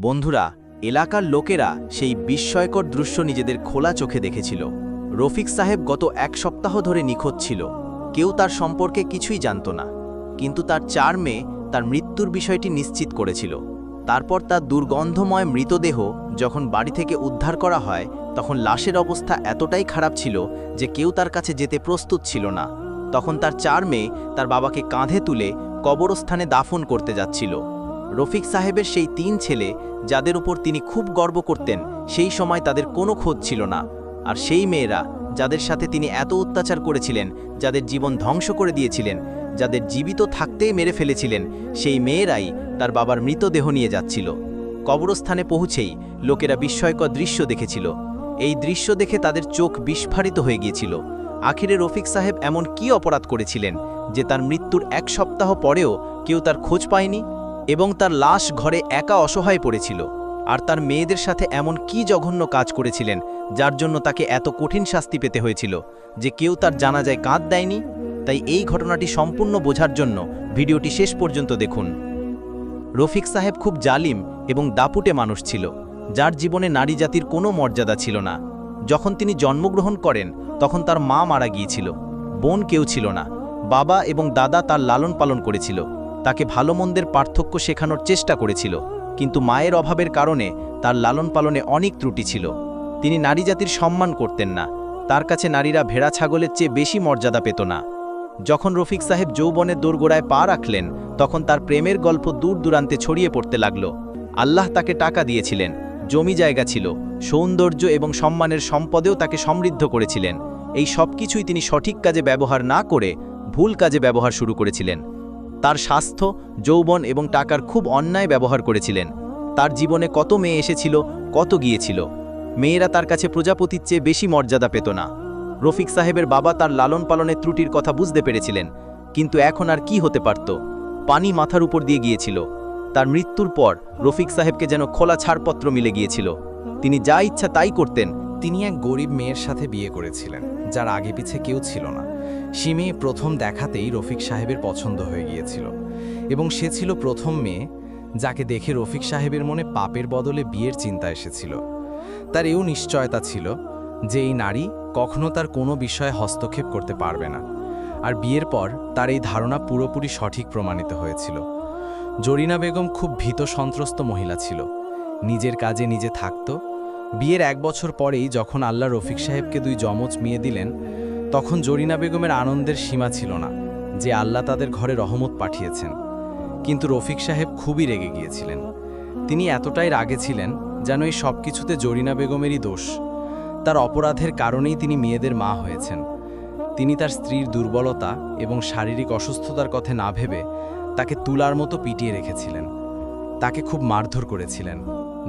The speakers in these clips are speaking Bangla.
বন্ধুরা, এলাকার লোকেরা সেই বিস্ময়কর দৃশ্য নিজেদের খোলা চোখে দেখেছিল। রফিক সাহেব গত এক সপ্তাহ ধরে নিখোঁজ ছিল। কেউ তার সম্পর্কে কিছুই জানত না, কিন্তু তার 4 মেয়ে তার মৃত্যুর বিষয়টি নিশ্চিত করেছিল। তারপর তার দুর্গন্ধময় মৃতদেহ যখন বাড়ি থেকে উদ্ধার করা হয়, তখন লাশের অবস্থা এতটাই খারাপ ছিল যে কেউ তার কাছে যেতে প্রস্তুত ছিল না। তখন তার 4 মেয়ে তার বাবাকে কাঁধে তুলে কবরস্থানে দাফন করতে যাচ্ছিল। রফিক সাহেবের সেই 3 ছেলে, যাদের উপর তিনি খুব গর্ব করতেন, সেই সময় তাদের কোনো খোঁজ ছিল না। আর সেই মেয়েরা, যাদের সাথে তিনি এত অত্যাচার করেছিলেন, যাদের জীবন ধ্বংস করে দিয়েছিলেন, যাদের জীবিত থাকতেই মেরে ফেলেছিলেন, সেই মেয়েরাই তার বাবার মৃতদেহ নিয়ে যাচ্ছিল। কবরস্থানে পৌঁছেই লোকেরা বিস্ময়কর দৃশ্য দেখেছিল। এই দৃশ্য দেখে তাদের চোখ বিস্ফারিত হয়ে গিয়েছিল। আখিরে রফিক সাহেব এমন কি অপরাধ করেছিলেন যে তার মৃত্যুর 1 সপ্তাহ পরেও কেউ তার খোঁজ পায়নি, এবং তার লাশ ঘরে একা অসহায় পড়েছিল? আর তার মেয়েদের সাথে এমন কি জঘন্য কাজ করেছিলেন যার জন্য তাকে এত কঠিন শাস্তি পেতে হয়েছিল যে কেউ তার জানাজায় কাঁধ দেয়নি? তাই এই ঘটনাটি সম্পূর্ণ বোঝার জন্য ভিডিওটি শেষ পর্যন্ত দেখুন। রফিক সাহেব খুব জালিম এবং দাপুটে মানুষ ছিল, যার জীবনে নারী জাতির কোনো মর্যাদা ছিল না। যখন তিনি জন্মগ্রহণ করেন তখন তার মা মারা গিয়েছিল, বোন কেউ ছিল না। বাবা এবং দাদা তার লালন পালন করেছিল, তাকে ভালো মন্দের পার্থক্য শেখানোর চেষ্টা করেছিল, কিন্তু মায়ের অভাবের কারণে তার লালন পালনে অনেক ত্রুটি ছিল। তিনি নারী জাতির সম্মান করতেন না, তার কাছে নারীরা ভেড়া ছাগলের চেয়ে বেশি মর্যাদা পেত না। যখন রফিক সাহেব যৌবনের দোরগোড়ায় পা রাখলেন, তখন তার প্রেমের গল্প দূর দূরান্তে ছড়িয়ে পড়তে লাগল। আল্লাহ তাকে টাকা দিয়েছিলেন, জমি জায়গা ছিল, সৌন্দর্য এবং সম্মানের সম্পদেও তাকে সমৃদ্ধ করেছিলেন। এই সব কিছুই তিনি সঠিক কাজে ব্যবহার না করে ভুল কাজে ব্যবহার শুরু করেছিলেন। তার স্বাস্থ্য, যৌবন এবং টাকার খুব অন্যায় ব্যবহার করেছিলেন। তার জীবনে কত মেয়ে এসেছিল, কত গিয়েছিল। মেয়েরা তার কাছে প্রজাপতির চেয়ে বেশি মর্যাদা পেত না। রফিক সাহেবের বাবা তার লালন পালনের ত্রুটির কথা বুঝতে পেরেছিলেন, কিন্তু এখন আর কি হতে পারত? পানি মাথার উপর দিয়ে গিয়েছিল। তার মৃত্যুর পর রফিক সাহেবকে যেন খোলা ছাড়পত্র মিলে গিয়েছিল। তিনি যা ইচ্ছা তাই করতেন। তিনি এক গরিব মেয়ের সাথে বিয়ে করেছিলেন, যার আগে পিছে কেউ ছিল না। সে মেয়ে প্রথম দেখাতেই রফিক সাহেবের পছন্দ হয়ে গিয়েছিল, এবং সে ছিল প্রথম মেয়ে যাকে দেখে রফিক সাহেবের মনে পাপের বদলে বিয়ের চিন্তা এসেছিল। তার এও নিশ্চয়তা ছিল যে এই নারী কখনো তার কোনো বিষয়ে হস্তক্ষেপ করতে পারবে না। আর বিয়ের পর তার এই ধারণা পুরোপুরি সঠিক প্রমাণিত হয়েছিল। জরিনা বেগম খুব ভীত সন্ত্রস্ত মহিলা ছিল, নিজের কাজে নিজে থাকত। বিয়ের 1 বছর পরেই যখন আল্লাহ রফিক সাহেবকে 2 যমজ মেয়ে দিলেন, তখন জরিনা বেগমের আনন্দের সীমা ছিল না যে আল্লাহ তাদের ঘরে রহমত পাঠিয়েছেন। কিন্তু রফিক সাহেব খুবই রেগে গিয়েছিলেন। তিনি এতটাই রাগে ছিলেন যেন এই সব কিছুতে জরিনা বেগমেরই দোষ। তার অপরাধের কারণেই তিনি মেয়েদের মা হয়েছেন। তিনি তার স্ত্রীর দুর্বলতা এবং শারীরিক অসুস্থতার কথা না ভেবে তাকে তুলার মতো পিটিয়ে রেখেছিলেন। তাকে খুব মারধর করেছিলেন।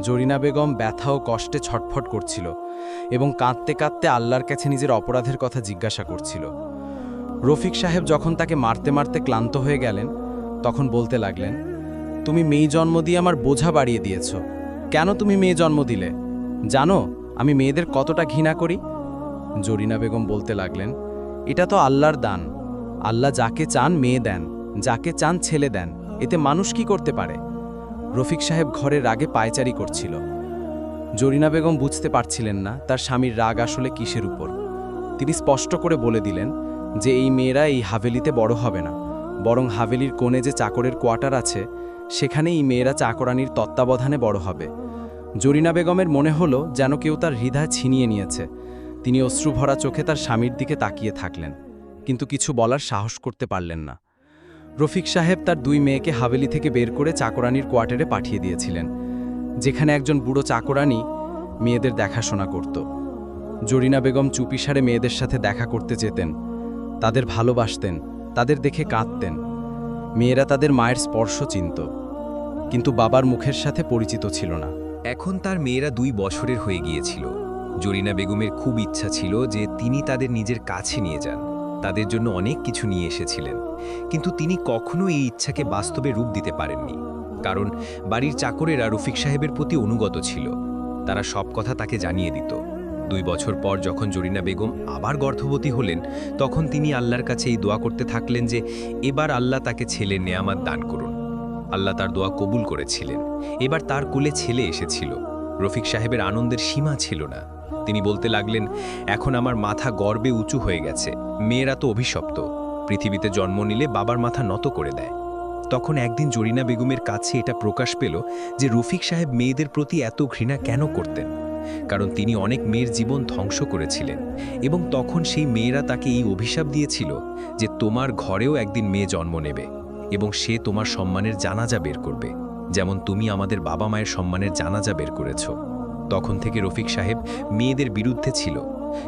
জরিনা বেগম ব্যথা ও কষ্টে ছটফট করছিল এবং কাঁদতে কাঁদতে আল্লাহর কাছে নিজের অপরাধের কথা জিজ্ঞাসা করছিল। রফিক সাহেব যখন তাকে মারতে মারতে ক্লান্ত হয়ে গেলেন, তখন বলতে লাগলেন, তুমি মেয়ে জন্ম দিয়ে আমার বোঝা বাড়িয়ে দিয়েছ। কেন তুমি মেয়ে জন্ম দিলে? জানো আমি মেয়েদের কতটা ঘৃণা করি? জরিনা বেগম বলতে লাগলেন, এটা তো আল্লাহর দান। আল্লাহ যাকে চান মেয়ে দেন, যাকে চান ছেলে দেন, এতে মানুষ কি করতে পারে? রফিক সাহেব ঘরের রাগে পায়চারি করছিল। জরিনা বেগম বুঝতে পারছিলেন না তার স্বামীর রাগ আসলে কিসের উপর। তিনি স্পষ্ট করে বলে দিলেন যে এই মেয়েরা এই হাভেলিতে বড় হবে না, বরং হাভেলির কোণে যে চাকরের কোয়ার্টার আছে সেখানে এই মেয়েরা চাকরানির তত্ত্বাবধানে বড় হবে। জরিনা বেগমের মনে হলো যেন কেউ তার হৃদয় ছিনিয়ে নিয়েছে। তিনি অশ্রুভরা চোখে তার স্বামীর দিকে তাকিয়ে থাকলেন, কিন্তু কিছু বলার সাহস করতে পারলেন না। রফিক সাহেব তার 2 মেয়েকে হাভেলি থেকে বের করে চাকরানির কোয়ার্টারে পাঠিয়ে দিয়েছিলেন, যেখানে একজন বুড়ো চাকরানি মেয়েদের দেখাশোনা করত। জরিনা বেগম চুপিসারে মেয়েদের সাথে দেখা করতে যেতেন, তাদের ভালোবাসতেন, তাদের দেখে কাঁদতেন। মেয়েরা তাদের মায়ের স্পর্শ চিনত, কিন্তু বাবার মুখের সাথে পরিচিত ছিল না। এখন তার মেয়েরা 2 বছরের হয়ে গিয়েছিল। জরিনা বেগমের খুব ইচ্ছা ছিল যে তিনি তাদের নিজের কাছে নিয়ে যান, তাদের জন্য অনেক কিছু নিয়ে এসেছিলেন, কিন্তু তিনি কখনো এই ইচ্ছাকে বাস্তবে রূপ দিতে পারেননি। কারণ বাড়ির চাকরেরা রফিক সাহেবের প্রতি অনুগত ছিল, তারা সব কথা তাকে জানিয়ে দিত। 2 বছর পর যখন জরিনা বেগম আবার গর্ভবতী হলেন, তখন তিনি আল্লাহর কাছে এই দোয়া করতে থাকলেন যে এবার আল্লাহ তাকে ছেলের নেয়ামত দান করুন। আল্লাহ তার দোয়া কবুল করেছিলেন। এবার তার কোলে ছেলে এসেছিল। রফিক সাহেবের আনন্দের সীমা ছিল না। তিনি বলতে লাগলেন, এখন আমার মাথা গর্বে উঁচু হয়ে গেছে। মেয়েরা তো অভিশপ্ত, পৃথিবীতে জন্ম নিলে বাবার মাথা নত করে দেয়। তখন একদিন জরিনা বেগমের কাছে এটা প্রকাশ পেল যে রফিক সাহেব মেয়েদের প্রতি এত ঘৃণা কেন করতেন। কারণ তিনি অনেক মেয়ের জীবন ধ্বংস করেছিলেন, এবং তখন সেই মেয়েরা তাকে এই অভিশাপ দিয়েছিল যে তোমার ঘরেও একদিন মেয়ে জন্ম নেবে এবং সে তোমার সম্মানের জানাজা বের করবে, যেমন তুমি আমাদের বাবা মায়ের সম্মানের জানাজা বের করেছ। তখন থেকে রফিক সাহেব মেয়েদের বিরুদ্ধে ছিল,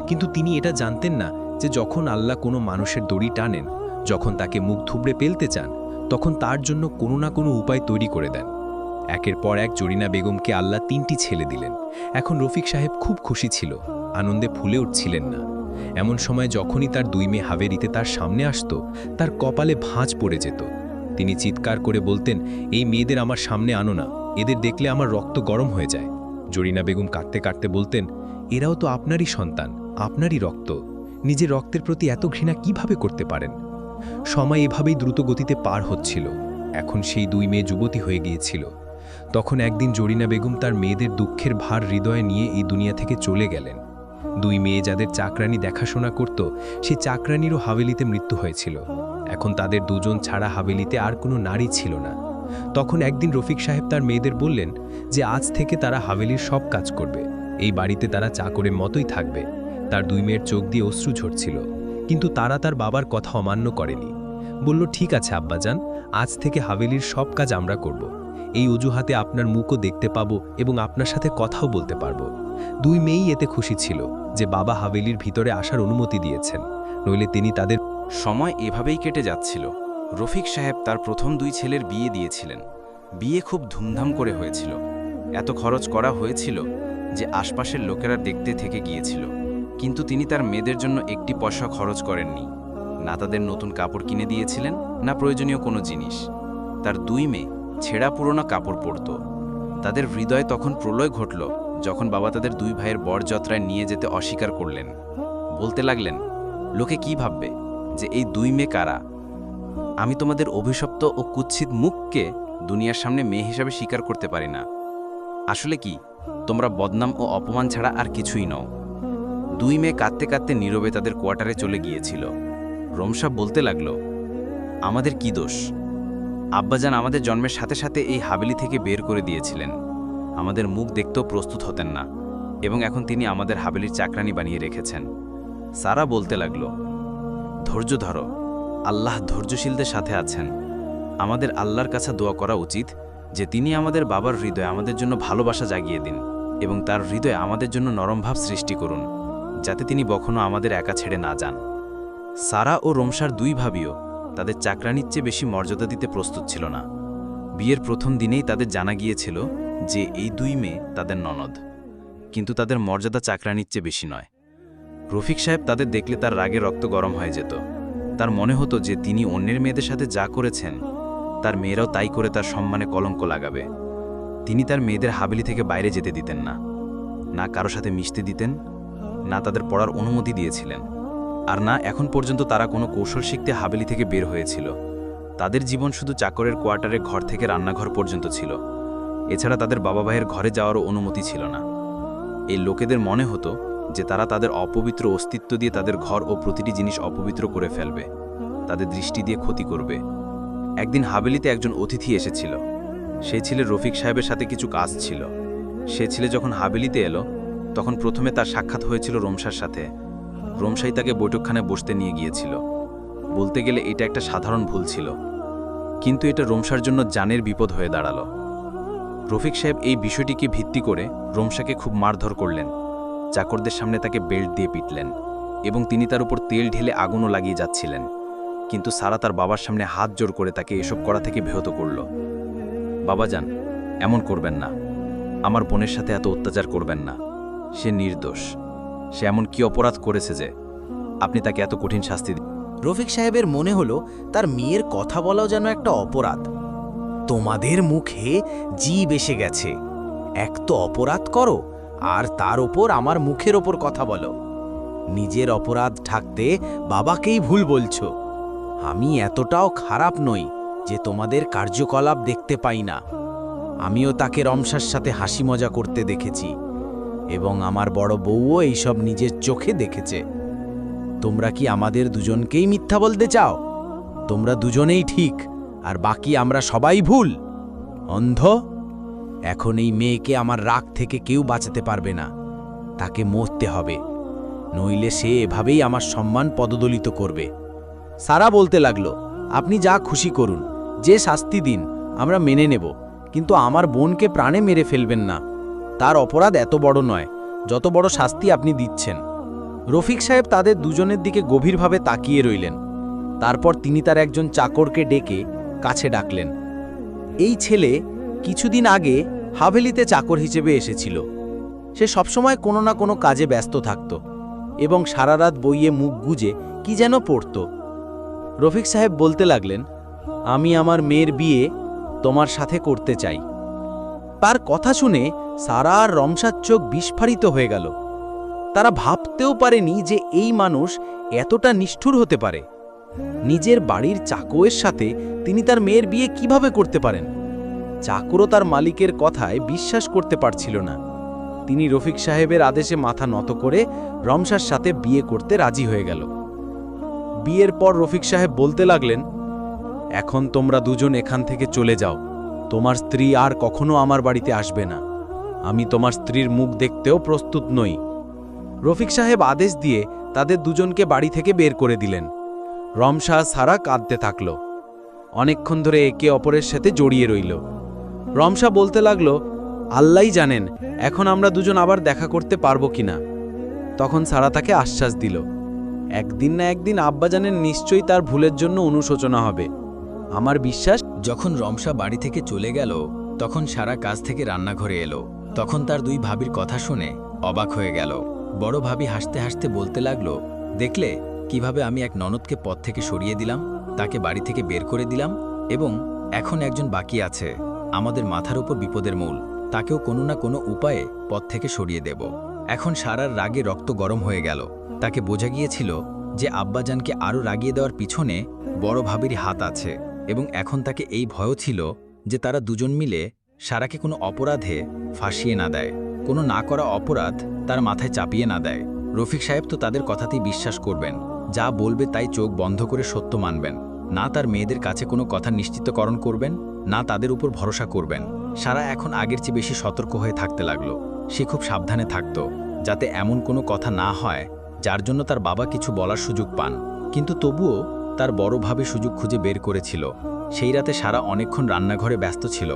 কিন্তু তিনি এটা জানতেন না যে যখন আল্লাহ কোনো মানুষের দড়ি টানেন, যখন তাকে মুখ থুবড়ে ফেলতে চান, তখন তার জন্য কোনো না কোনো উপায় তৈরি করে দেন। একের পর এক জরিনা বেগমকে আল্লাহ 3টি ছেলে দিলেন। এখন রফিক সাহেব খুব খুশি ছিল, আনন্দে ফুলে উঠছিলেন না। এমন সময় যখনই তার 2 মেয়ে হাভেলিতে তার সামনে আসত, তার কপালে ভাঁজ পড়ে যেত। তিনি চিৎকার করে বলতেন, এই মেয়েদের আমার সামনে আনো না, এদের দেখলে আমার রক্ত গরম হয়ে যায়। জরিনা বেগম কাঁদতে কাঁদতে বলতেন, এরাও তো আপনারই সন্তান, আপনারই রক্ত, নিজের রক্তের প্রতি এত ঘৃণা কিভাবে করতে পারেন। সময় এভাবেই দ্রুত গতিতে পার হচ্ছিল। এখন সেই 2 মেয়ে যুবতী হয়ে গিয়েছিল। তখন একদিন জরিনা বেগম তার মেয়েদের দুঃখের ভার হৃদয়ে নিয়ে এই দুনিয়া থেকে চলে গেলেন। 2 মেয়ে যাদের চাকরানি দেখাশোনা করত, সেই চাকরানিরও হাভেলিতে মৃত্যু হয়েছিল। এখন তাদের 2 জন ছাড়া হাভেলিতে আর কোনো নারী ছিল না। তখন একদিন রফিক সাহেব তার মেয়েদের বললেন যে আজ থেকে তারা হাভেলির সব কাজ করবে, এই বাড়িতে তারা চাকরের মতোই থাকবে। তার 2 মেয়ের চোখ দিয়ে অশ্রু ঝরছিল, কিন্তু তারা তার বাবার কথা অমান্য করেনি। বলল, ঠিক আছে আব্বাজান, আজ থেকে হাভেলির সব কাজ আমরা করব। এই অজুহাতে আপনার মুখও দেখতে পাবো এবং আপনার সাথে কথাও বলতে পারবো। 2 মেয়েই এতে খুশি ছিল যে বাবা হাভেলির ভিতরে আসার অনুমতি দিয়েছেন, নইলে তিনি তাদের। সময় এভাবেই কেটে যাচ্ছিল। রফিক সাহেব তার প্রথম 2 ছেলের বিয়ে দিয়েছিলেন। বিয়ে খুব ধুমধাম করে হয়েছিল। এত খরচ করা হয়েছিল যে আশপাশের লোকেরা দেখতে থেকে গিয়েছিল, কিন্তু তিনি তার মেয়েদের জন্য একটি পয়সা খরচ করেননি। না তাদের নতুন কাপড় কিনে দিয়েছিলেন, না প্রয়োজনীয় কোনো জিনিস। তার 2 মেয়ে ছেঁড়া পুরোনো কাপড় পরত। তাদের হৃদয়ে তখন প্রলয় ঘটল যখন বাবা তাদের 2 ভাইয়ের বরযাত্রায় নিয়ে যেতে অস্বীকার করলেন। বলতে লাগলেন, লোকে কি ভাববে যে এই 2 মেয়ে কারা? আমি তোমাদের অভিশপ্ত ও কুৎসিত মুখকে দুনিয়ার সামনে মেয়ে হিসাবে স্বীকার করতে পারি না। আসলে কি, তোমরা বদনাম ও অপমান ছাড়া আর কিছুই নও। 2 মেয়ে কাঁদতে কাঁদতে নীরবে তাদের কোয়ার্টারে চলে গিয়েছিল। রমসা বলতে লাগলো, আমাদের কি দোষ? আব্বাজান আমাদের জন্মের সাথে সাথে এই হাভেলি থেকে বের করে দিয়েছিলেন। আমাদের মুখ দেখতেও প্রস্তুত হতেন না, এবং এখন তিনি আমাদের হাভেলির চাকরানি বানিয়ে রেখেছেন। সারা বলতে লাগলো, ধৈর্য ধরো, আল্লাহ ধৈর্যশীলদের সাথে আছেন। আমাদের আল্লাহর কাছে দোয়া করা উচিত যে তিনি আমাদের বাবার হৃদয়ে আমাদের জন্য ভালোবাসা জাগিয়ে দিন এবং তার হৃদয়ে আমাদের জন্য নরম ভাব সৃষ্টি করুন, যাতে তিনি কখনো আমাদের একা ছেড়ে না যান। সারা ও রমসার 2 ভাবিও তাদের চাকরানির চেয়ে বেশি মর্যাদা দিতে প্রস্তুত ছিল না। বিয়ের প্রথম দিনেই তাদের জানা গিয়েছিল যে এই 2 মেয়ে তাদের ননদ, কিন্তু তাদের মর্যাদা চাকরানির চেয়ে বেশি নয়। রফিক সাহেব তাদের দেখলে তার রাগে রক্ত গরম হয়ে যেত। তার মনে হতো যে তিনি অন্যের মেয়েদের সাথে যা করেছেন, তার মেয়েরাও তাই করে তার সম্মানে কলঙ্ক লাগাবে। তিনি তার মেয়েদের হাভেলি থেকে বাইরে যেতে দিতেন না, না কারো সাথে মিশতে দিতেন, না তাদের পড়ার অনুমতি দিয়েছিলেন, আর না এখন পর্যন্ত তারা কোনো কৌশল শিখতে হাভেলি থেকে বের হয়েছিল। তাদের জীবন শুধু চাকরের কোয়ার্টারে ঘর থেকে রান্নাঘর পর্যন্ত ছিল। এছাড়া তাদের বাবা ভাইয়ের ঘরে যাওয়ারও অনুমতি ছিল না। এই লোকেদের মনে হতো যে তারা তাদের অপবিত্র অস্তিত্ব দিয়ে তাদের ঘর ও প্রতিটি জিনিস অপবিত্র করে ফেলবে, তাদের দৃষ্টি দিয়ে ক্ষতি করবে। একদিন হাভেলিতে একজন অতিথি এসেছিল। সেই ছেলে রফিক সাহেবের সাথে কিছু কাজ ছিল। সে ছেলে যখন হাভেলিতে এলো, তখন প্রথমে তার সাক্ষাৎ হয়েছিল রমসার সাথে। রমসাই তাকে বৈঠকখানায় বসতে নিয়ে গিয়েছিল। বলতে গেলে এটা একটা সাধারণ ভুল ছিল, কিন্তু এটা রমসার জন্য জানের বিপদ হয়ে দাঁড়ালো। রফিক সাহেব এই বিষয়টিকে ভিত্তি করে রমসাকে খুব মারধর করলেন। চাকরদের সামনে তাকে বেল্ট দিয়ে পিটলেন এবং তিনি তার উপর তেল ঢেলে আগুনও লাগিয়ে যাচ্ছিলেন। কিন্তু সারা তার বাবার সামনে হাত জোর করে তাকে এসব করা থেকে ব্যাহত করল। বাবাজান, এমন করবেন না, আমার বোনের সাথে এত অত্যাচার করবেন না। সে নির্দোষ। সে এমন কি অপরাধ করেছে যে আপনি তাকে এত কঠিন শাস্তি দিন? রফিক সাহেবের মনে হলো তার মেয়ের কথা বলাও যেন একটা অপরাধ। তোমাদের মুখে জিভ এসে গেছে। এক তো অপরাধ করো, আর তার ওপর আমার মুখের ওপর কথা বলো। নিজের অপরাধ ঢাকতে বাবাকেই ভুল বলছো। আমি এতটাও খারাপ নই যে তোমাদের কার্যকলাপ দেখতে পাই না। আমিও তাকে রমসার সাথে হাসি মজা করতে দেখেছি, এবং আমার বড় বউও এইসব নিজের চোখে দেখেছে। তোমরা কি আমাদের দুজনকেই মিথ্যা বলতে চাও? তোমরা দুজনেই ঠিক, আর বাকি আমরা সবাই ভুল। অন্ধ, এখন এই মেয়েকে আমার রাগ থেকে কেউ বাঁচাতে পারবে না। তাকে মরতে হবে, নইলে সে এভাবেই আমার সম্মান পদদলিত করবে। সারা বলতে লাগলো, আপনি যা খুশি করুন, যে শাস্তি দিন আমরা মেনে নেব, কিন্তু আমার বোনকে প্রাণে মেরে ফেলবেন না। তার অপরাধ এত বড় নয় যত বড় শাস্তি আপনি দিচ্ছেন। রফিক সাহেব তাদের দুজনের দিকে গভীরভাবে তাকিয়ে রইলেন। তারপর তিনি তার একজন চাকরকে ডেকে কাছে ডাকলেন। এই ছেলে কিছুদিন আগে হাভেলিতে চাকর হিসেবে এসেছিল। সে সবসময় কোনো না কোনো কাজে ব্যস্ত থাকত এবং সারা রাত বইয়ে মুখ গুজে কি যেন পড়ত। রফিক সাহেব বলতে লাগলেন, আমি আমার মেয়ের বিয়ে তোমার সাথে করতে চাই। তার কথা শুনে সারা আর রমসার চোখ বিস্ফারিত হয়ে গেল। তারা ভাবতেও পারেনি যে এই মানুষ এতটা নিষ্ঠুর হতে পারে। নিজের বাড়ির চাকরের সাথে তিনি তার মেয়ের বিয়ে কিভাবে করতে পারেন? চাকরও তার মালিকের কথায় বিশ্বাস করতে পারছিল না। তিনি রফিক সাহেবের আদেশে মাথা নত করে রমসার সাথে বিয়ে করতে রাজি হয়ে গেল। বিয়ের পর রফিক সাহেব বলতে লাগলেন, এখন তোমরা দুজন এখান থেকে চলে যাও। তোমার স্ত্রী আর কখনো আমার বাড়িতে আসবে না। আমি তোমার স্ত্রীর মুখ দেখতেও প্রস্তুত নই। রফিক সাহেব আদেশ দিয়ে তাদের দুজনকে বাড়ি থেকে বের করে দিলেন। রমসা সারা কাঁদতে থাকল। অনেকক্ষণ ধরে একে অপরের সাথে জড়িয়ে রইল। রমসা বলতে লাগলো, আল্লাহই জানেন এখন আমরা দুজন আবার দেখা করতে পারবো কিনা। তখন সারা তাকে আশ্বাস দিল, একদিন না একদিন আব্বাজানের নিশ্চয়ই তার ভুলের জন্য অনুশোচনা হবে। আমার বিশ্বাস। যখন রমসা বাড়ি থেকে চলে গেল, তখন সারা কাজ থেকে রান্নাঘরে এলো। তখন তার দুই ভাবির কথা শুনে অবাক হয়ে গেল। বড় ভাবি হাসতে হাসতে বলতে লাগলো, দেখলে কিভাবে আমি এক ননদকে পথ থেকে সরিয়ে দিলাম, তাকে বাড়ি থেকে বের করে দিলাম, এবং এখন একজন বাকি আছে আমাদের মাথার উপর বিপদের মূল, তাকেও কোনো না কোনো উপায়ে পথ থেকে সরিয়ে দেব। এখন সারার রাগে রক্ত গরম হয়ে গেল। তাকে বোঝা গিয়েছিল যে আব্বাজানকে আরও রাগিয়ে দেওয়ার পিছনে বড় ভাবির হাত আছে, এবং এখন তাকে এই ভয়ও ছিল যে তারা দুজন মিলে সারাকে কোনো অপরাধে ফাঁসিয়ে না দেয়, কোনো না করা অপরাধ তার মাথায় চাপিয়ে না দেয়। রফিক সাহেব তো তাদের কথাতেই বিশ্বাস করবেন, যা বলবে তাই চোখ বন্ধ করে সত্য মানবেন, না তার মেয়েদের কাছে কোনো কথা নিশ্চিতকরণ করবেন, না তাদের উপর ভরসা করবেন। সারা এখন আগের চেয়ে বেশি সতর্ক হয়ে থাকতে লাগলো। সে খুব সাবধানে থাকত, যাতে এমন কোনো কথা না হয় যার জন্য তার বাবা কিছু বলার সুযোগ পান। কিন্তু তবুও তার বড় ভাবে সুযোগ খুঁজে বের করেছিল। সেই রাতে সারা অনেকক্ষণ রান্নাঘরে ব্যস্ত ছিল।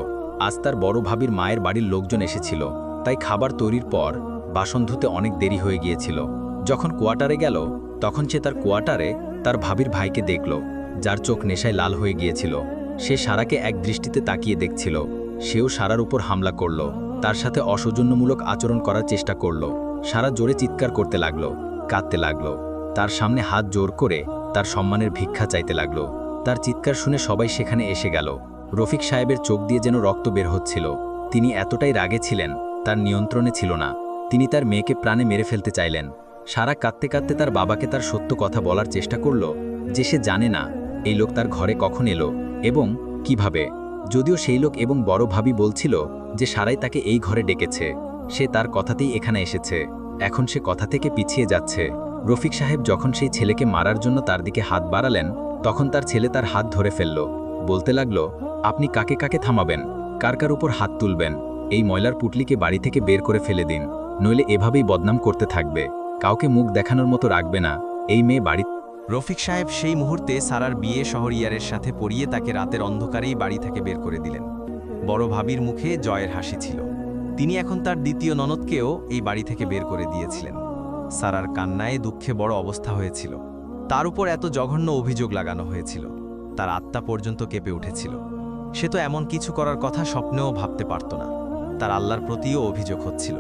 আজ তার বড় ভাবির মায়ের বাড়ির লোকজন এসেছিল, তাই খাবার তৈরির পর বাসন ধুতে অনেক দেরি হয়ে গিয়েছিল। যখন কোয়ার্টারে গেল, তখন সে তার কোয়ার্টারে তার ভাবির ভাইকে দেখল, যার চোখ নেশায় লাল হয়ে গিয়েছিল। সে সারাকে এক দৃষ্টিতে তাকিয়ে দেখছিল। সেও সারার উপর হামলা করল, তার সাথে অসৌজন্যমূলক আচরণ করার চেষ্টা করল। সারা জোরে চিৎকার করতে লাগলো, কাঁদতে লাগলো, তার সামনে হাত জোর করে তার সম্মানের ভিক্ষা চাইতে লাগলো। তার চিৎকার শুনে সবাই সেখানে এসে গেল। রফিক সাহেবের চোখ দিয়ে যেন রক্ত বের হচ্ছিল। তিনি এতটাই রাগে ছিলেন, তার নিয়ন্ত্রণে ছিল না। তিনি তার মেয়েকে প্রাণে মেরে ফেলতে চাইলেন। সারা কাঁদতে কাঁদতে তার বাবাকে তার সত্য কথা বলার চেষ্টা করল, যে সে জানে না এই লোক তার ঘরে কখন এলো এবং কিভাবে। যদিও সেই লোক এবং বড় ভাবি বলছিল যে সারাই তাকে এই ঘরে ডেকেছে, সে তার কথাতেই এখানে এসেছে। এখন সে কথা থেকে পিছিয়ে যাচ্ছে। রফিক সাহেব যখন সেই ছেলেকে মারার জন্য তার দিকে হাত বাড়ালেন, তখন তার ছেলে তার হাত ধরে ফেলল। বলতে লাগলো, আপনি কাকে কাকে থামাবেন, কার কার উপর হাত তুলবেন? এই ময়লার পুটলিকে বাড়ি থেকে বের করে ফেলে দিন, নইলে এভাবেই বদনাম করতে থাকবে, কাউকে মুখ দেখানোর মতো রাখবে না। এই মেয়ে বাড়ি। রফিক সাহেব সেই মুহূর্তে সারার বিয়ে শহরিয়ারের সাথে পরিয়ে তাকে রাতের অন্ধকারেই বাড়ি থেকে বের করে দিলেন। বড় ভাবির মুখে জয়ের হাসি ছিল। তিনি এখন তার দ্বিতীয় ননদকেও এই বাড়ি থেকে বের করে দিয়েছিলেন। সারার কান্নায় দুঃখে বড় অবস্থা হয়েছিল। তার উপর এত জঘন্য অভিযোগ লাগানো হয়েছিল, তার আত্মা পর্যন্ত কেঁপে উঠেছিল। সে তো এমন কিছু করার কথা স্বপ্নেও ভাবতে পারত না। তার আল্লাহর প্রতিও অভিযোগ হচ্ছিল,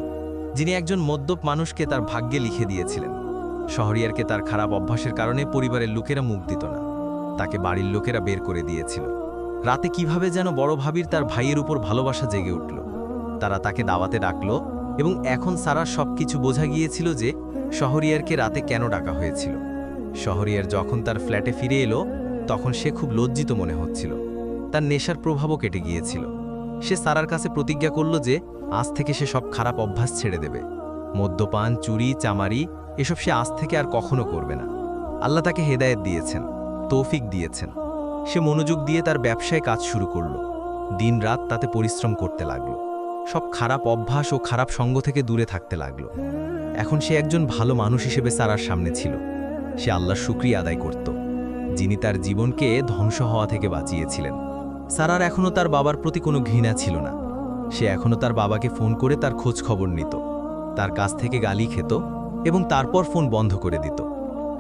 যিনি একজন মদ্যপ মানুষকে তার ভাগ্যে লিখে দিয়েছিলেন। শহরিয়ারকে তার খারাপ অভ্যাসের কারণে পরিবারের লোকেরা মুখ দিত না, তাকে বাড়ির লোকেরা বের করে দিয়েছিল। রাতে কিভাবে যেন বড় ভাবির তার ভাইয়ের উপর ভালোবাসা জেগে উঠল। তারা তাকে দাওয়াতে ডাকল, এবং এখন সারার সবকিছু বোঝা গিয়েছিল যে শহরিয়ারকে রাতে কেন ডাকা হয়েছিল। শহরিয়ার যখন তার ফ্ল্যাটে ফিরে এলো, তখন সে খুব লজ্জিত মনে হচ্ছিল। তার নেশার প্রভাবও কেটে গিয়েছিল। সে সারার কাছে প্রতিজ্ঞা করল যে আজ থেকে সে সব খারাপ অভ্যাস ছেড়ে দেবে। মদ্যপান, চুরি, চামারি এসব সে আজ থেকে আর কখনো করবে না। আল্লাহ তাকে হেদায়েত দিয়েছেন, তৌফিক দিয়েছেন। সে মনোযোগ দিয়ে তার ব্যবসায় কাজ শুরু করল। দিনরাত তাতে পরিশ্রম করতে লাগল। সব খারাপ অভ্যাস ও খারাপ সঙ্গ থেকে দূরে থাকতে লাগল। এখন সে একজন ভালো মানুষ হিসেবে সারার সামনে ছিল। সে আল্লাহর শুকরিয়া আদায় করত, যিনি তার জীবনকে ধ্বংস হওয়া থেকে বাঁচিয়েছিলেন। সারার এখনও তার বাবার প্রতি কোনো ঘৃণা ছিল না। সে এখনও তার বাবাকে ফোন করে তার খোঁজ খবর নিত, তার কাছ থেকে গালি খেত এবং তারপর ফোন বন্ধ করে দিত।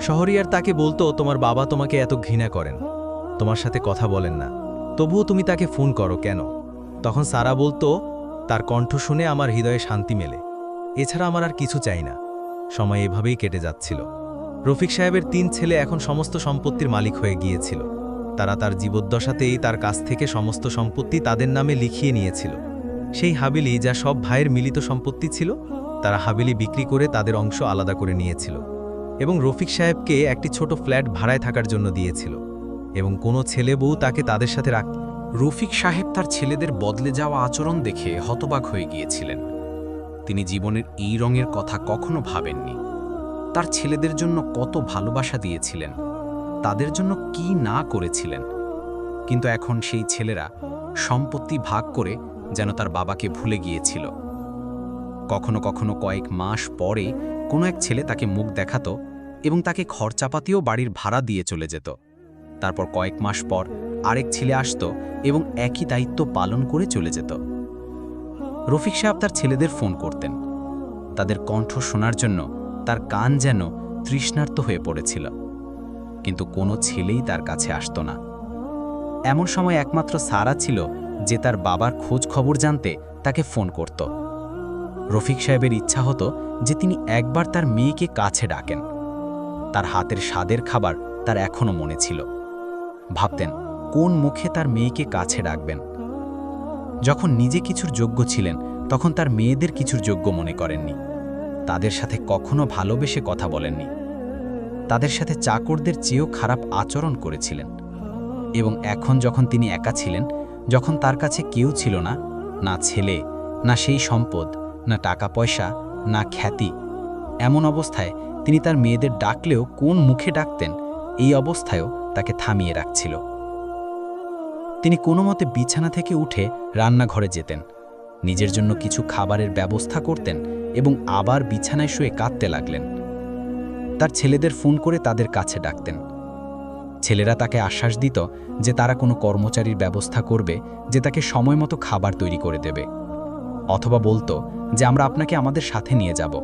শহরিয়ার তাকে বলতো, তোমার বাবা তোমাকে এত ঘৃণা করেন, তোমার সাথে কথা বলেন না, তবুও তুমি তাকে ফোন করো কেন? তখন সারা বলতো, তার কণ্ঠ শুনে আমার হৃদয়ে শান্তি মেলে, এছাড়া আমার আর কিছু চাই না। সময় এভাবেই কেটে যাচ্ছিল। রফিক সাহেবের 3 ছেলে এখন সমস্ত সম্পত্তির মালিক হয়ে গিয়েছিল। তারা তার জীবদ্দশাতেই তার কাছ থেকে সমস্ত সম্পত্তি তাদের নামে লিখিয়ে নিয়েছিল। সেই হাবিলি, যা সব ভাইয়ের মিলিত সম্পত্তি ছিল, তারা হাবিলি বিক্রি করে তাদের অংশ আলাদা করে নিয়েছিল এবং রফিক সাহেবকে একটি ছোট ফ্ল্যাট ভাড়ায় থাকার জন্য দিয়েছিল এবং কোনো ছেলে বউ তাকে তাদের সাথে রাখত। রফিক সাহেব তার ছেলেদের বদলে যাওয়া আচরণ দেখে হতবাক হয়ে গিয়েছিলেন। তিনি জীবনের এই রঙের কথা কখনো ভাবেননি। তার ছেলেদের জন্য কত ভালোবাসা দিয়েছিলেন, তাদের জন্য কি না করেছিলেন। কিন্তু এখন সেই ছেলেরা সম্পত্তি ভাগ করে যেন তার বাবাকে ভুলে গিয়েছিল। কখনো কখনো কয়েক মাস পরে কোনো এক ছেলে তাকে মুখ দেখাতো এবং তাকে খরচাপাতিও বাড়ির ভাড়া দিয়ে চলে যেত। তারপর কয়েক মাস পর আরেক ছেলে আসতো এবং একই দায়িত্ব পালন করে চলে যেত। রফিক সাহেব তার ছেলেদের ফোন করতেন। তাদের কণ্ঠ শোনার জন্য তার কান যেন তৃষ্ণার্ত হয়ে পড়েছিল, কিন্তু কোনো ছেলেই তার কাছে আসতো না। এমন সময় একমাত্র সারা ছিল যে তার বাবার খোঁজ খবর জানতে তাকে ফোন করত। রফিক সাহেবের ইচ্ছা হতো যে তিনি একবার তার মেয়েকে কাছে ডাকেন। তার হাতের স্বাদের খাবার তার এখনো মনে ছিল। ভাবতেন কোন মুখে তার মেয়েকে কাছে ডাকবেন। যখন নিজে কিছুর যোগ্য ছিলেন, তখন তার মেয়েদের কিছুর যোগ্য মনে করেননি। তাদের সাথে কখনো ভালোবেসে কথা বলেননি। তাদের সাথে চাকরদের চেয়েও খারাপ আচরণ করেছিলেন। এবং এখন যখন তিনি একা ছিলেন, যখন তার কাছে কেউ ছিল না, না ছেলে, না সেই সম্পদ, না টাকা পয়সা, না খ্যাতি, এমন অবস্থায় তিনি তার মেয়েদের ডাকলেও কোন মুখে ডাকতেন, এই অবস্থায়ও তাকে থামিয়ে রাখছিল। তিনি কোনো মতে বিছানা থেকে উঠে রান্নাঘরে যেতেন, নিজের জন্য কিছু খাবারের ব্যবস্থা করতেন এবং আবার বিছানায় শুয়ে কাঁদতে লাগলেন। তার ছেলেদের ফোন করে তাদের কাছে ডাকতেন। ছেলেরা তাকে আশ্বাস দিত যে তারা কোনো কর্মচারীর ব্যবস্থা করবে যে তাকে সময় মতো খাবার তৈরি করে দেবে, অথবা বলতো যে আমরা আপনাকে আমাদের সাথে নিয়ে যাব।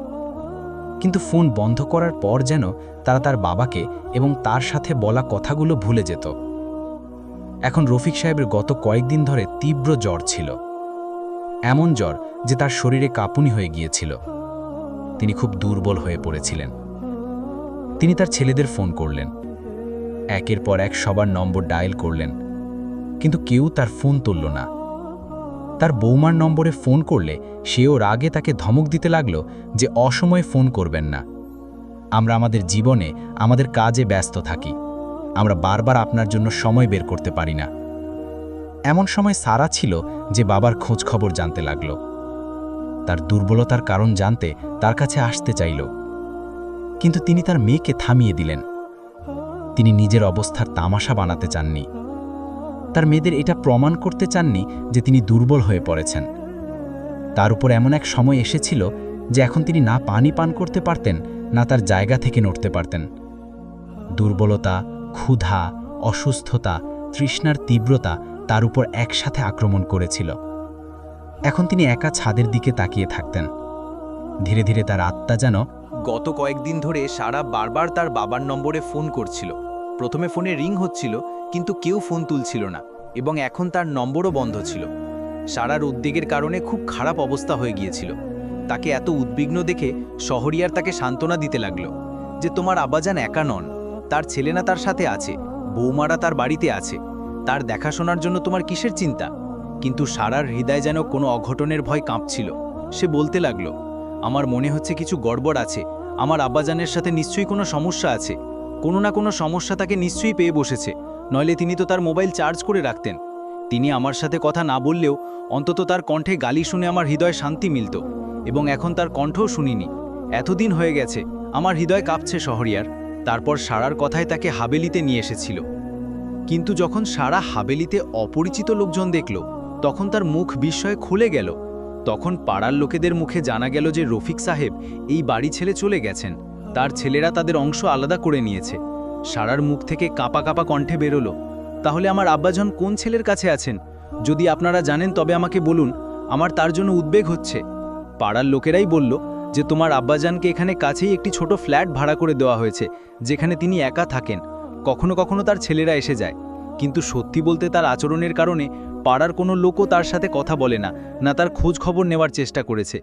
কিন্তু ফোন বন্ধ করার পর যেন তারা তার বাবাকে এবং তার সাথে বলা কথাগুলো ভুলে যেত। এখন রফিক সাহেবের গত কয়েকদিন ধরে তীব্র জ্বর ছিল, এমন জ্বর যে তার শরীরে কাঁপুনি হয়ে গিয়েছিল। তিনি খুব দুর্বল হয়ে পড়েছিলেন। তিনি তার ছেলেদের ফোন করলেন, একের পর এক সবার নম্বর ডায়াল করলেন, কিন্তু কেউ তার ফোন তুলল না। তার বৌমার নম্বরে ফোন করলে সেও রাগে তাকে ধমক দিতে লাগল যে অসময়ে ফোন করবেন না। আমরা আমাদের জীবনে আমাদের কাজে ব্যস্ত থাকি, আমরা বারবার আপনার জন্য সময় বের করতে পারি না। এমন সময় সারা ছিল যে বাবার খোঁজ খবর জানতে লাগল। তার দুর্বলতার কারণ জানতে তার কাছে আসতে চাইল, কিন্তু তিনি তার মেয়েকে থামিয়ে দিলেন। তিনি নিজের অবস্থার তামাশা বানাতে চাননি। তার মেয়েদের এটা প্রমাণ করতে চাননি যে তিনি দুর্বল হয়ে পড়েছেন। তার উপর এমন এক সময় এসেছিল যে এখন তিনি না পানি পান করতে পারতেন, না তার জায়গা থেকে নড়তে পারতেন। দুর্বলতা, ক্ষুধা, অসুস্থতা, তৃষ্ণার তীব্রতা তার উপর একসাথে আক্রমণ করেছিল। এখন তিনি একা ছাদের দিকে তাকিয়ে থাকতেন। ধীরে ধীরে তার আত্মা যেন গত কয়েকদিন ধরে সারা বারবার তার বাবার নম্বরে ফোন করছিল। প্রথমে ফোনে রিং হচ্ছিল, কিন্তু কেউ ফোন তুলছিল না এবং এখন তার নম্বরও বন্ধ ছিল। সারার উদ্বেগের কারণে খুব খারাপ অবস্থা হয়ে গিয়েছিল। তাকে এত উদ্বিগ্ন দেখে শহরিয়ার তাকে সান্ত্বনা দিতে লাগলো যে তোমার আব্বাজান একা নন, তার ছেলেনা তার সাথে আছে, বৌমারা তার বাড়িতে আছে, তার দেখাশোনার জন্য তোমার কিসের চিন্তা। কিন্তু সারার হৃদয় যেন কোনো অঘটনের ভয় কাঁপছিল। সে বলতে লাগলো, আমার মনে হচ্ছে কিছু গড়বড় আছে, আমার আব্বাজানের সাথে নিশ্চয়ই কোনো সমস্যা আছে, কোনো না কোনো সমস্যা তাকে নিশ্চয়ই পেয়ে বসেছে, নইলে তিনি তো তার মোবাইল চার্জ করে রাখতেন। তিনি আমার সাথে কথা না বললেও অন্তত তার কণ্ঠে গালি শুনে আমার হৃদয়ে শান্তি মিলত, এবং এখন তার কণ্ঠও শুনিনি। এতদিন হয়ে গেছে, আমার হৃদয় কাঁপছে শহরিয়ার। তারপর সারার কথায় তাকে হাবেলিতে নিয়ে এসেছিল। কিন্তু যখন সারা হাবেলিতে অপরিচিত লোকজন দেখল, তখন তার মুখ বিস্ময়ে খুলে গেল। তখন পাড়ার লোকেদের মুখে জানা গেল যে রফিক সাহেব এই বাড়ি ছেড়ে চলে গেছেন। তার ছেলেরা তাদের অংশ আলাদা করে নিয়েছে। সারার মুখ থেকে কাঁপা কাঁপা কণ্ঠে বেরোলো, তাহলে আমার আব্বাজান কোন ছেলের কাছে আছেন? যদি আপনারা জানেন তবে আমাকে বলুন, আমার তার জন্য উদ্বেগ হচ্ছে। পাড়ার লোকেরাই বলল যে তোমার আব্বাজানকে এখানে কাছেই একটি ছোট ফ্ল্যাট ভাড়া করে দেওয়া হয়েছে, যেখানে তিনি একা থাকেন। কখনো কখনো তার ছেলেরা এসে যায়, কিন্তু সত্যি বলতে তার আচরণের কারণে পাড়ার কোনো লোকও তার সাথে কথা বলে না, না তার খোঁজ খবর নেওয়ার চেষ্টা করেছে।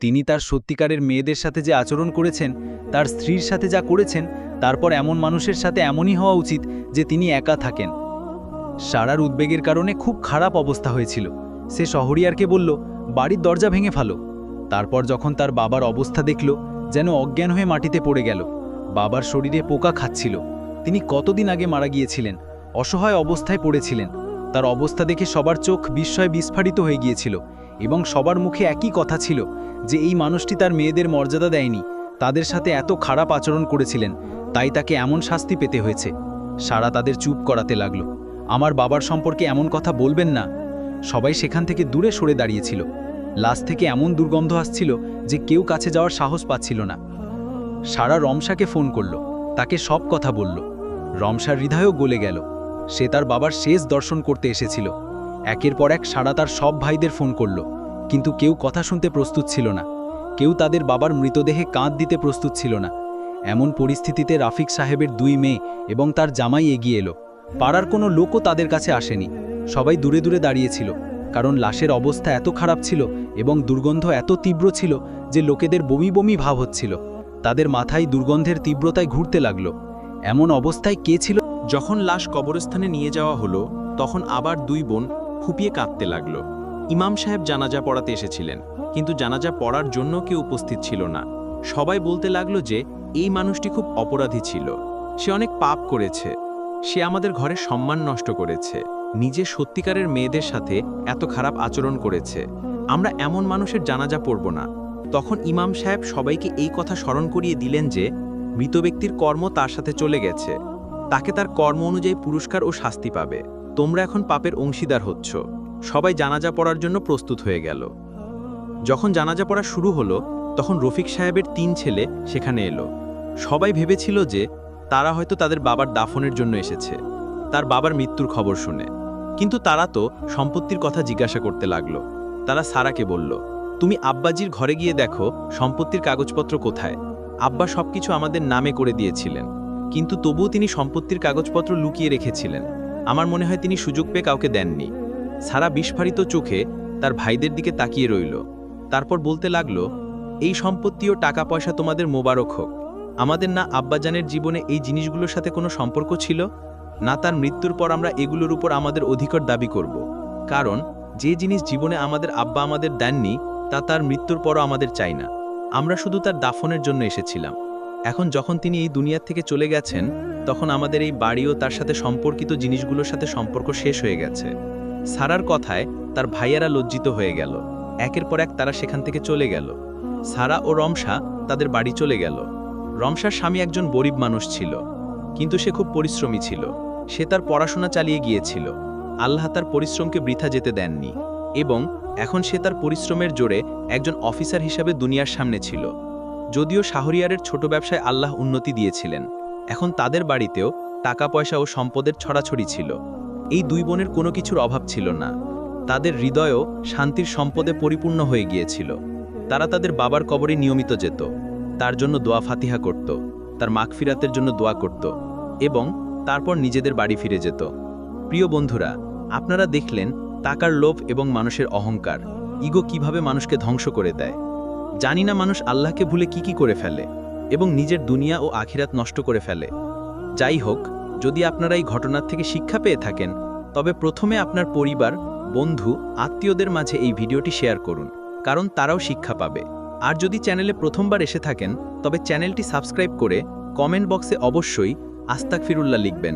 তিনি তার সত্যিকারের মেয়েদের সাথে যে আচরণ করেছেন, তার স্ত্রীর সাথে যা করেছেন, তারপর এমন মানুষের সাথে এমনই হওয়া উচিত যে তিনি একা থাকেন। সারার উদ্বেগের কারণে খুব খারাপ অবস্থা হয়েছিল। সে শহরিয়ারকে বলল, বাড়ির দরজা ভেঙে ফেলো। তারপর যখন তার বাবার অবস্থা দেখল, যেন অজ্ঞান হয়ে মাটিতে পড়ে গেল। বাবার শরীরে পোকা খাচ্ছিল। তিনি কতদিন আগে মারা গিয়েছিলেন, অসহায় অবস্থায় পড়েছিলেন। তার অবস্থা দেখে সবার চোখ বিস্ময়ে বিস্ফারিত হয়ে গিয়েছিল, এবং সবার মুখে একই কথা ছিল যে এই মানুষটি তার মেয়েদের মর্যাদা দেয়নি, তাদের সাথে এত খারাপ আচরণ করেছিলেন, তাই তাকে এমন শাস্তি পেতে হয়েছে। সারা তাদের চুপ করাতে লাগলো, আমার বাবার সম্পর্কে এমন কথা বলবেন না। সবাই সেখান থেকে দূরে সরে দাঁড়িয়েছিল। লাশ থেকে এমন দুর্গন্ধ আসছিল যে কেউ কাছে যাওয়ার সাহস পাচ্ছিল না। সারা রমসাকে ফোন করল, তাকে সব কথা বলল। রমসার হৃদয়ও গলে গেল। সে তার বাবার শেষ দর্শন করতে এসেছিল। একের পর এক সারা তার সব ভাইদের ফোন করল, কিন্তু কেউ কথা শুনতে প্রস্তুত ছিল না। কেউ তাদের বাবার মৃতদেহে কাঁধ দিতে প্রস্তুত ছিল না। এমন পরিস্থিতিতে রফিক সাহেবের 2 মেয়ে এবং তার জামাই এগিয়ে এলো। পাড়ার কোনো লোকও তাদের কাছে আসেনি। সবাই দূরে দূরে দাঁড়িয়েছিল, কারণ লাশের অবস্থা এত খারাপ ছিল এবং দুর্গন্ধ এত তীব্র ছিল যে লোকেদের বমি বমি ভাব হচ্ছিল। তাদের মাথায় দুর্গন্ধের তীব্রতায় ঘুরতে লাগলো। এমন অবস্থায় কে ছিল? যখন লাশ কবরস্থানে নিয়ে যাওয়া হলো, তখন আবার 2 বোন ফুপিয়ে কাঁদতে লাগলো। ইমাম সাহেব জানাজা পড়াতে এসেছিলেন, কিন্তু জানাজা পড়ার জন্য কেউ উপস্থিত ছিল না। সবাই বলতে লাগলো যে এই মানুষটি খুব অপরাধী ছিল, সে অনেক পাপ করেছে, সে আমাদের ঘরের সম্মান নষ্ট করেছে, নিজে সত্যিকারের মেয়েদের সাথে এত খারাপ আচরণ করেছে। আমরা এমন মানুষের জানাজা পড়ব না। তখন ইমাম সাহেব সবাইকে এই কথা স্মরণ করিয়ে দিলেন যে মৃত ব্যক্তির কর্ম তার সাথে চলে গেছে, তাকে তার কর্ম অনুযায়ী পুরস্কার ও শাস্তি পাবে। তোমরা এখন পাপের অংশীদার হচ্ছ। সবাই জানাজা পড়ার জন্য প্রস্তুত হয়ে গেল। যখন জানাজা পড়া শুরু হলো, তখন রফিক সাহেবের 3 ছেলে সেখানে এলো। সবাই ভেবেছিল যে তারা হয়তো তাদের বাবার দাফনের জন্য এসেছে, তার বাবার মৃত্যুর খবর শুনে। কিন্তু তারা তো সম্পত্তির কথা জিজ্ঞাসা করতে লাগলো। তারা সারাকে বলল, তুমি আব্বাজির ঘরে গিয়ে দেখো সম্পত্তির কাগজপত্র কোথায়। আব্বা সবকিছু আমাদের নামে করে দিয়েছিলেন, কিন্তু তবুও তিনি সম্পত্তির কাগজপত্র লুকিয়ে রেখেছিলেন। আমার মনে হয় তিনি সুযোগ পেয়ে কাউকে দেননি। সারা বিস্ফারিত চোখে তার ভাইদের দিকে তাকিয়ে রইল। তারপর বলতে লাগলো, এই সম্পত্তি ও টাকা পয়সা তোমাদের মোবারক হোক। আমাদের না আব্বাজানের জীবনে এই জিনিসগুলোর সাথে কোনো সম্পর্ক ছিল, না তার মৃত্যুর পর আমরা এগুলোর উপর আমাদের অধিকার দাবি করব। কারণ যে জিনিস জীবনে আমাদের আব্বা আমাদের দেননি, তা তার মৃত্যুর পরও আমাদের চাই না। আমরা শুধু তার দাফনের জন্য এসেছিলাম। এখন যখন তিনি এই দুনিয়ার থেকে চলে গেছেন, তখন আমাদের এই বাড়িও তার সাথে সম্পর্কিত জিনিসগুলোর সাথে সম্পর্ক শেষ হয়ে গেছে। সারার কথায় তার ভাইয়ারা লজ্জিত হয়ে গেল। একের পর এক তারা সেখান থেকে চলে গেল। সারা ও রমসা তাদের বাড়ি চলে গেল। রমসার স্বামী একজন গরিব মানুষ ছিল, কিন্তু সে খুব পরিশ্রমী ছিল। সে তার পড়াশোনা চালিয়ে গিয়েছিল। আল্লাহ তার পরিশ্রমকে বৃথা যেতে দেননি, এবং এখন সে তার পরিশ্রমের জোরে একজন অফিসার হিসাবে দুনিয়ার সামনে ছিল। যদিও শাহরিয়ারের ছোট ব্যবসায় আল্লাহ উন্নতি দিয়েছিলেন, এখন তাদের বাড়িতেও টাকা পয়সা ও সম্পদের ছড়াছড়ি ছিল। এই 2 বোনের কোনো কিছুর অভাব ছিল না। তাদের হৃদয়ও শান্তির সম্পদে পরিপূর্ণ হয়ে গিয়েছিল। তারা তাদের বাবার কবরে নিয়মিত যেত, তার জন্য দোয়া ফাতিহা করত, তার মাগফিরাতের জন্য দোয়া করত, এবং তারপর নিজেদের বাড়ি ফিরে যেত। প্রিয় বন্ধুরা, আপনারা দেখলেন টাকার লোভ এবং মানুষের অহংকার, ইগো কিভাবে মানুষকে ধ্বংস করে দেয়। জানি না মানুষ আল্লাহকে ভুলে কি করে ফেলে এবং নিজের দুনিয়া ও আখিরাত নষ্ট করে ফেলে। যাই হোক, যদি আপনারা এই ঘটনার থেকে শিক্ষা পেয়ে থাকেন, তবে প্রথমে আপনার পরিবার, বন্ধু, আত্মীয়দের মাঝে এই ভিডিওটি শেয়ার করুন, কারণ তারাও শিক্ষা পাবে। আর যদি চ্যানেলে প্রথমবার এসে থাকেন, তবে চ্যানেলটি সাবস্ক্রাইব করে কমেন্ট বক্সে অবশ্যই আস্তাগফিরুল্লাহ লিখবেন।